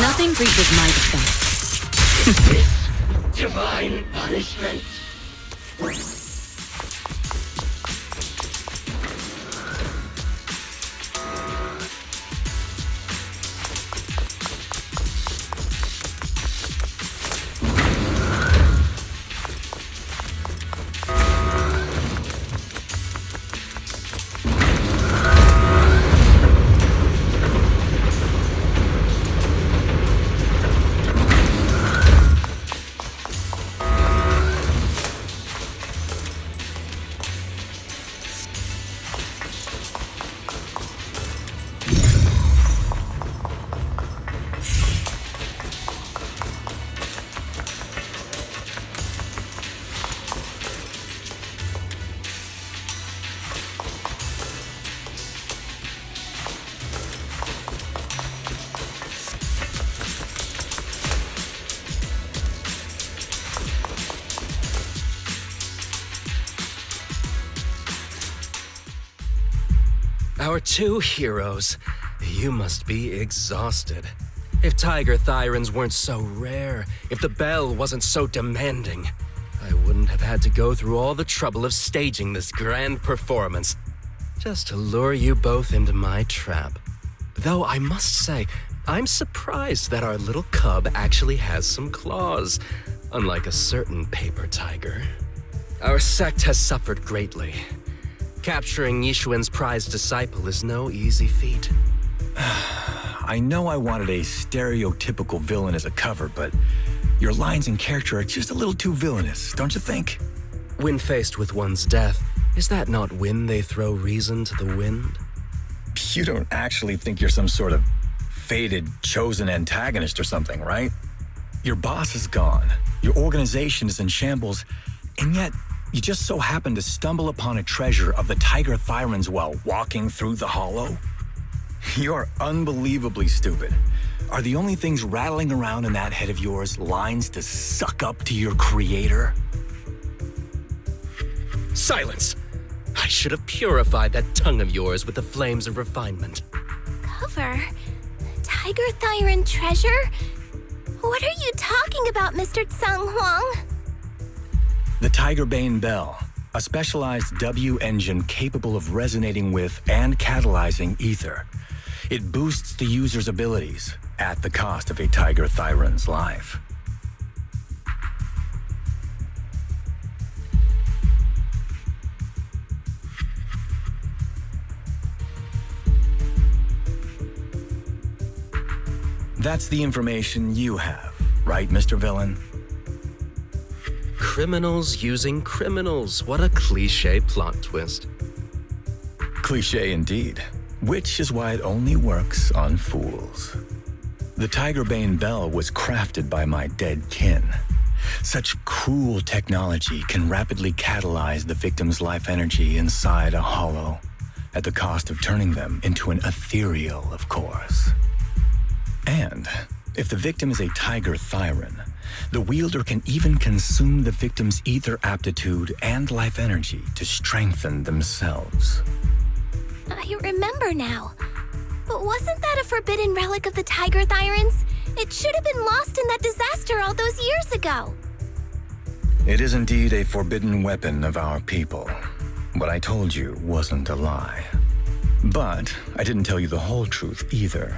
S7: Nothing breaches my defense.
S1: Divine punishment.
S16: Our two heroes. You must be exhausted. If tiger thyrans weren't so rare, if the bell wasn't so demanding, I wouldn't have had to go through all the trouble of staging this grand performance just to lure you both into my trap. Though I must say, I'm surprised that our little cub actually has some claws, unlike a certain paper tiger. Our sect has suffered greatly. Capturing Yishuan's prized disciple is no easy feat.
S6: I know I wanted a stereotypical villain as a cover, but your lines and character are just a little too villainous, don't you think?
S16: When faced with one's death, is that not when they throw reason to the wind?
S6: You don't actually think you're some sort of fated, chosen antagonist or something, right? Your boss is gone, your organization is in shambles, and yet you just so happen to stumble upon a treasure of the Tiger Thyrans while walking through the hollow? You're unbelievably stupid. Are the only things rattling around in that head of yours lines to suck up to your creator?
S16: Silence! I should have purified that tongue of yours with the flames of refinement.
S2: Cover? Tiger Thyran treasure? What are you talking about, Mr. Tsang Huang?
S6: The Tigerbane Bell, a specialized W engine capable of resonating with and catalyzing ether. It boosts the user's abilities at the cost of a Tiger Thyran's life. That's the information you have, right, Mr. Villain?
S16: Criminals using criminals. What a cliché plot twist.
S6: Cliché indeed, which is why it only works on fools. The Tigerbane Bell was crafted by my dead kin. Such cruel technology can rapidly catalyze the victim's life energy inside a hollow, at the cost of turning them into an ethereal, of course. And if the victim is a Tiger Thyran, the wielder can even consume the victim's ether aptitude and life energy to strengthen themselves.
S2: I remember now. But wasn't that a forbidden relic of the Tiger Thyrans? It should have been lost in that disaster all those years ago.
S6: It is indeed a forbidden weapon of our people. What I told you wasn't a lie. But I didn't tell you the whole truth either.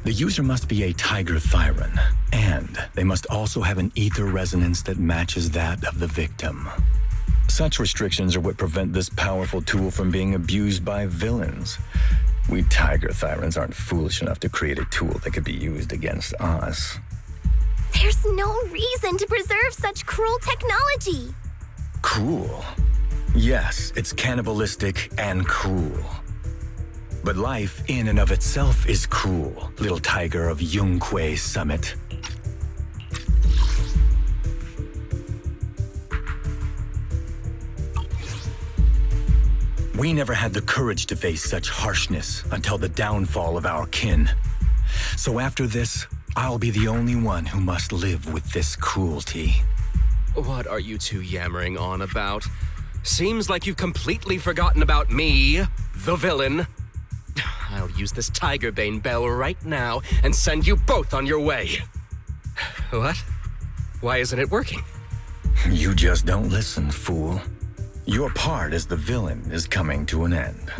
S6: The user must be a Tiger Thyran, and they must also have an ether resonance that matches that of the victim. Such restrictions are what prevent this powerful tool from being abused by villains. We Tiger Thyrans aren't foolish enough to create a tool that could be used against us.
S2: There's no reason to preserve such cruel technology.
S6: Cruel? Yes, it's cannibalistic and cruel. But life in and of itself is cruel, little tiger of Yunque Summit. We never had the courage to face such harshness until the downfall of our kin. So after this, I'll be the only one who must live with this cruelty.
S16: What are you two yammering on about? Seems like you've completely forgotten about me, the villain. I'll use this Tigerbane Bell right now and send you both on your way. What? Why isn't it working?
S6: You just don't listen, fool. Your part as the villain is coming to an end.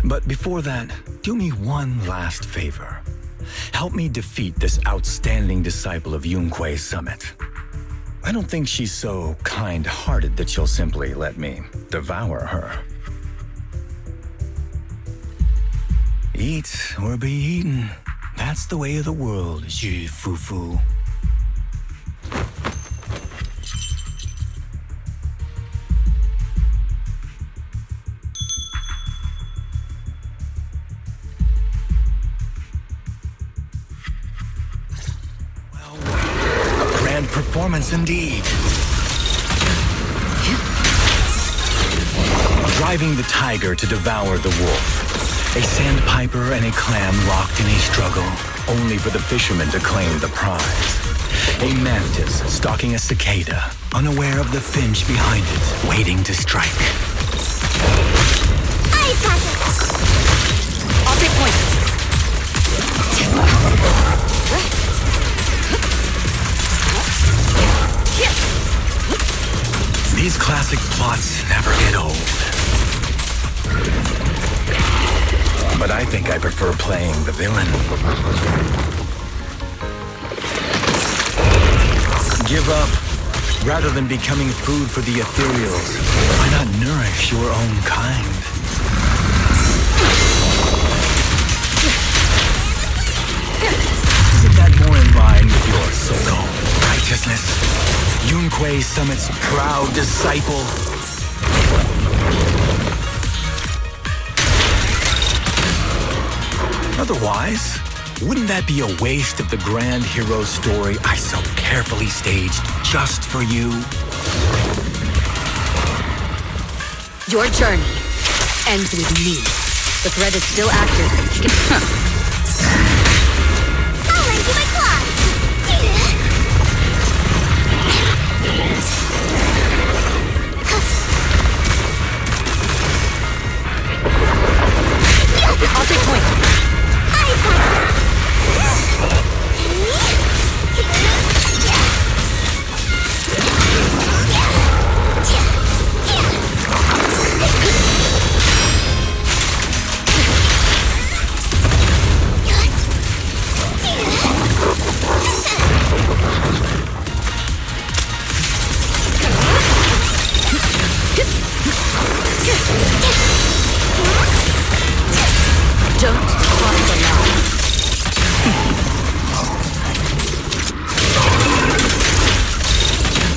S6: But before that, do me one last favor. Help me defeat this outstanding disciple of Yunque Summit. I don't think she's so kind-hearted that she'll simply let me devour her. Eat or be eaten. That's the way of the world, Zhi Fufu. A grand performance indeed. Driving the tiger to devour the wolf. A sandpiper and a clam locked in a struggle, only for the fisherman to claim the prize. A mantis stalking a cicada, unaware of the finch behind it, waiting to strike.
S2: I've got it!
S7: I'll take point.
S6: These classic plots never get old. But I think I prefer playing the villain. Give up. Rather than becoming food for the ethereals, why not nourish your own kind? Isn't that more in line with your so-called righteousness? Yunquei Summit's proud disciple. Otherwise, wouldn't that be a waste of the grand hero story I so carefully staged just for you?
S7: Your journey ends with me. The thread is still active.
S2: Fall into my claws!
S7: I'll take point. Don't cross the line.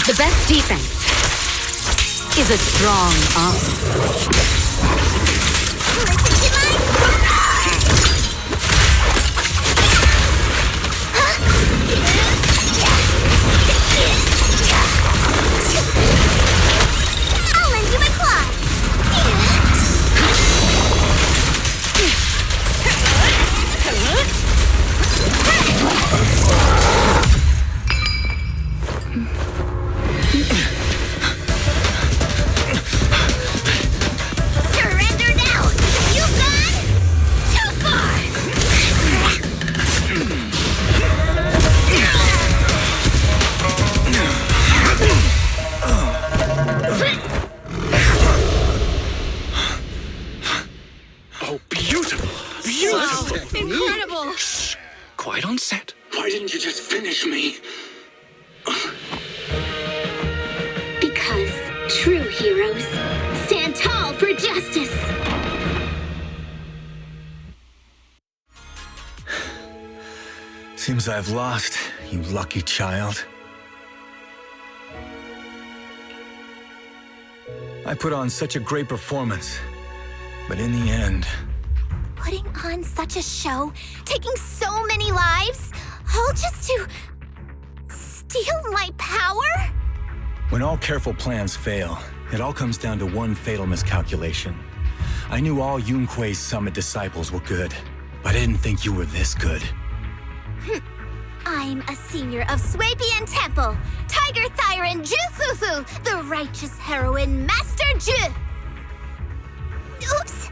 S7: The best defense is a strong arm.
S2: I'll lend you my claws! Surrender now! You've gone too far!
S8: Oh, beautiful! Beautiful!
S12: Incredible!
S8: Quiet on set.
S1: Why didn't you just finish me?
S2: Because true heroes stand tall for justice.
S6: Seems I've lost, you lucky child. I put on such a great performance, but in the end...
S2: Putting on such a show, taking so many lives, all just to steal my power?
S6: When all careful plans fail, it all comes down to one fatal miscalculation. I knew all Yunquei Summit disciples were good, but I didn't think you were this good.
S2: I'm a senior of Swabian Temple, Tiger Thyron Jufufu, the righteous heroine Master Ju. Oops,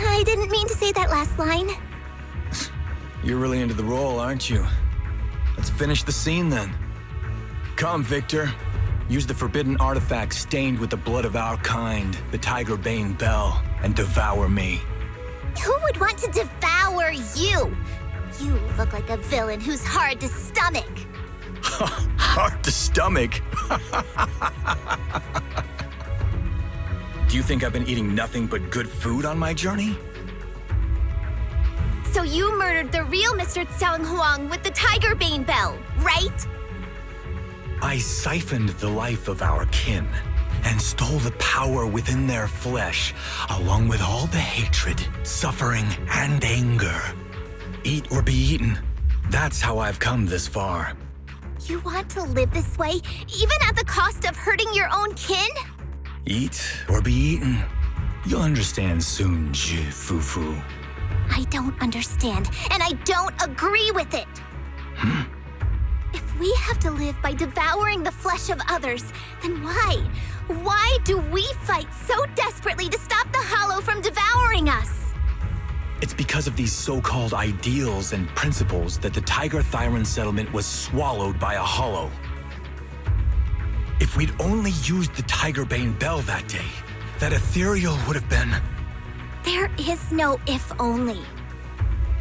S2: I didn't mean to say that last line.
S6: You're really into the role, aren't you? Let's finish the scene then. Come, Victor. Use the forbidden artifact stained with the blood of our kind, the Tiger Bane Bell, and devour me.
S2: Who would want to devour you? You look like a villain who's hard to stomach.
S6: Hard to stomach? Do you think I've been eating nothing but good food on my journey?
S2: So you murdered the real Mr. Tsang Huang with the Tiger Bane Bell, right?
S6: I siphoned the life of our kin and stole the power within their flesh, along with all the hatred, suffering, and anger. Eat or be eaten. That's how I've come this far.
S2: You want to live this way, even at the cost of hurting your own kin?
S6: Eat or be eaten. You'll understand soon, Fufu.
S2: I don't understand, and I don't agree with it. If we have to live by devouring the flesh of others, then why? Why do we fight so desperately to stop the Hollow from devouring us?
S6: It's because of these so-called ideals and principles that the Tiger Thyron settlement was swallowed by a hollow. If we'd only used the Tigerbane Bell that day, that ethereal would have been...
S2: There is no if only.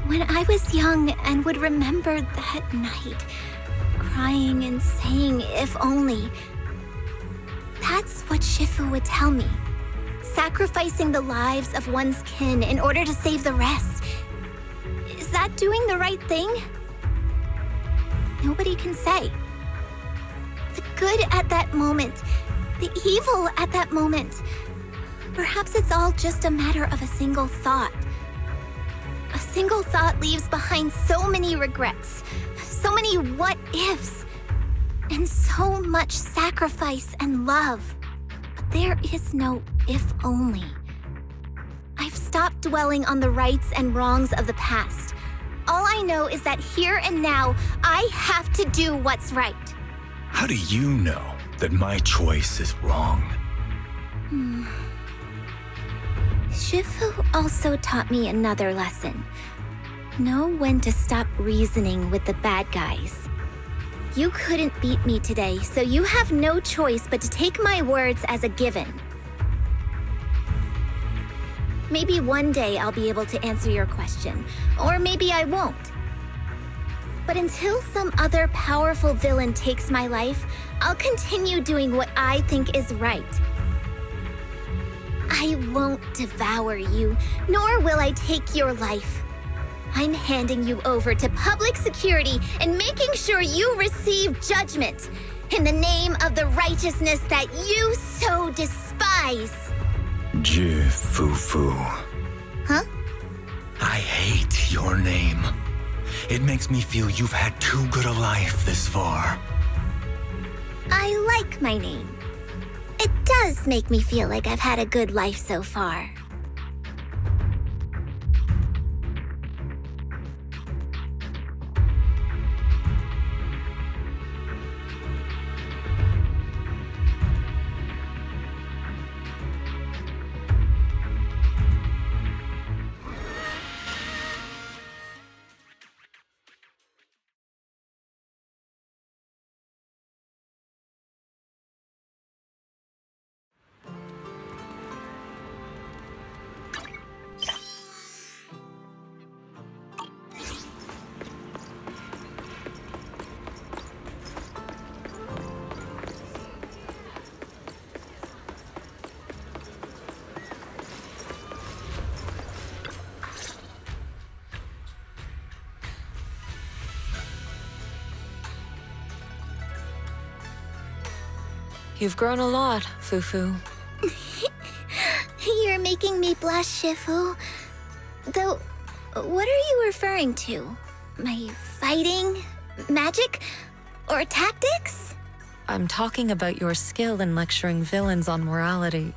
S2: When I was young and would remember that night, crying and saying if only, that's what Shifu would tell me. Sacrificing the lives of one's kin in order to save the rest. Is that doing the right thing? Nobody can say. The good at that moment, the evil at that moment. Perhaps it's all just a matter of a single thought. A single thought leaves behind so many regrets, so many what-ifs, and so much sacrifice and love. But there is no if only. I've stopped dwelling on the rights and wrongs of the past. All I know is that here and now, I have to do what's right.
S6: How do you know that my choice is wrong?
S2: Shifu also taught me another lesson. Know when to stop reasoning with the bad guys. You couldn't beat me today, so you have no choice but to take my words as a given. Maybe one day I'll be able to answer your question, or maybe I won't. But until some other powerful villain takes my life, I'll continue doing what I think is right. I won't devour you, nor will I take your life. I'm handing you over to public security and making sure you receive judgment in the name of the righteousness that you so despise.
S6: Fufu.
S2: Huh?
S6: I hate your name. It makes me feel you've had too good a life this far.
S2: I like my name. It does make me feel like I've had a good life so far.
S10: You've grown a lot, Fufu.
S2: You're making me blush, Shifu. Though, what are you referring to? My fighting? Magic? Or tactics?
S10: I'm talking about your skill in lecturing villains on morality.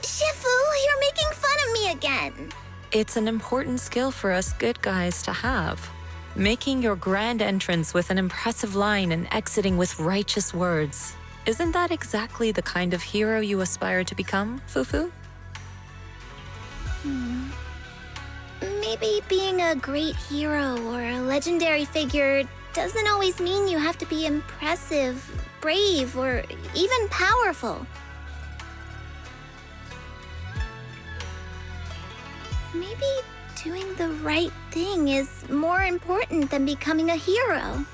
S2: Shifu, you're making fun of me again.
S10: It's an important skill for us good guys to have. Making your grand entrance with an impressive line and exiting with righteous words. Isn't that exactly the kind of hero you aspire to become, Fufu?
S2: Maybe being a great hero or a legendary figure doesn't always mean you have to be impressive, brave, or even powerful. Maybe doing the right thing is more important than becoming a hero.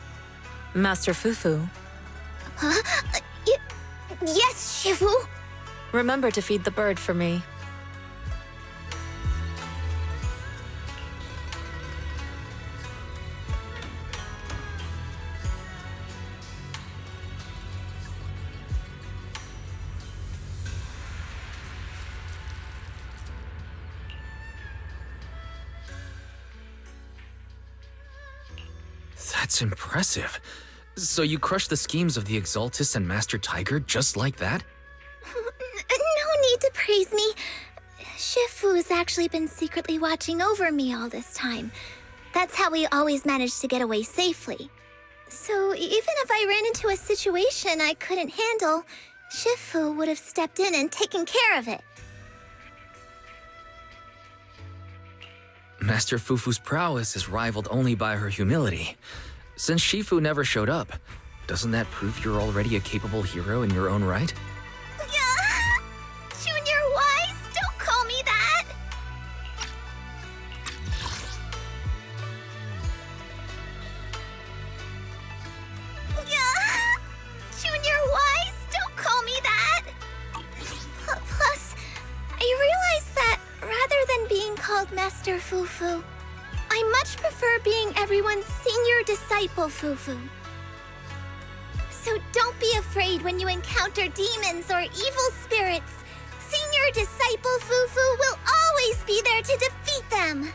S10: Master Fufu.
S2: Huh? Yes, Shifu!
S10: Remember to feed the bird for me.
S17: That's impressive. So you crushed the schemes of the Exaltus and Master Tiger just like that?
S2: No need to praise me. Shifu's actually been secretly watching over me all this time. That's how we always managed to get away safely. So even if I ran into a situation I couldn't handle, Shifu would have stepped in and taken care of it.
S17: Master Fufu's prowess is rivaled only by her humility. Since Shifu never showed up, doesn't that prove you're already a capable hero in your own right?
S2: Junior Wise, don't call me that! Junior Wise, don't call me that! Plus, I realize that rather than being called Master Fufu, I much prefer being everyone's senior disciple Fufu. So don't be afraid when you encounter demons or evil spirits. Senior disciple Fufu will always be there to defeat them.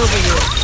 S13: over you.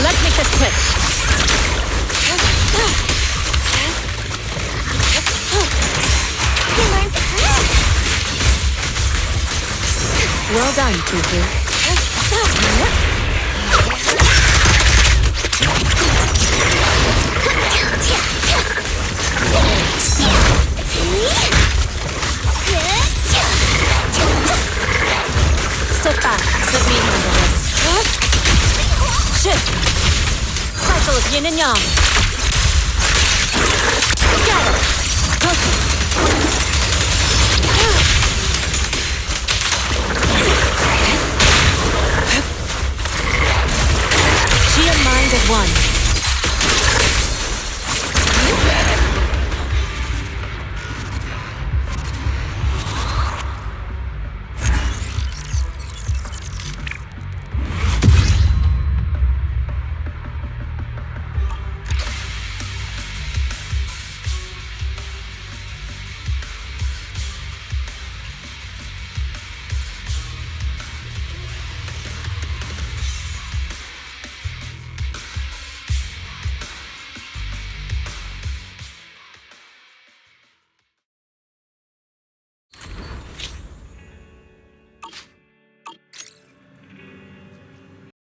S10: Let's make this quick. Well done, Fufu. Step back. Let me handle this. Shift. Cycle of yin and yang. Together.